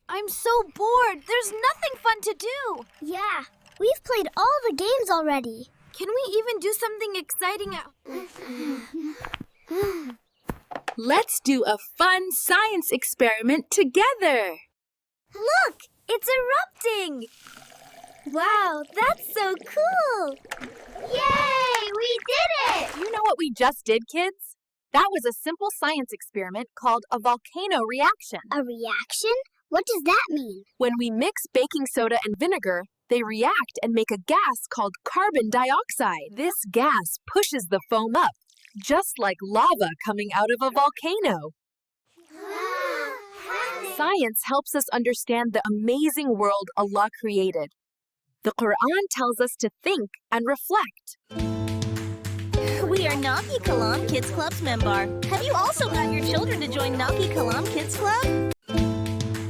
I'm so bored. There's nothing fun to do. Yeah, we've played all the games already. Can we even do something exciting? Let's do a fun science experiment together. Look, it's erupting. Wow, that's so cool. Yay, we did it! You know what we just did, kids? That was a simple science experiment called a volcano reaction. A reaction? What does that mean? When we mix baking soda and vinegar, they react and make a gas called carbon dioxide. This gas pushes the foam up, just like lava coming out of a volcano. Science helps us understand the amazing world Allah created. The Quran tells us to think and reflect. We are Nouk Qalam Kids Club's member. Have you also got your children to join Nouk Qalam Kids Club?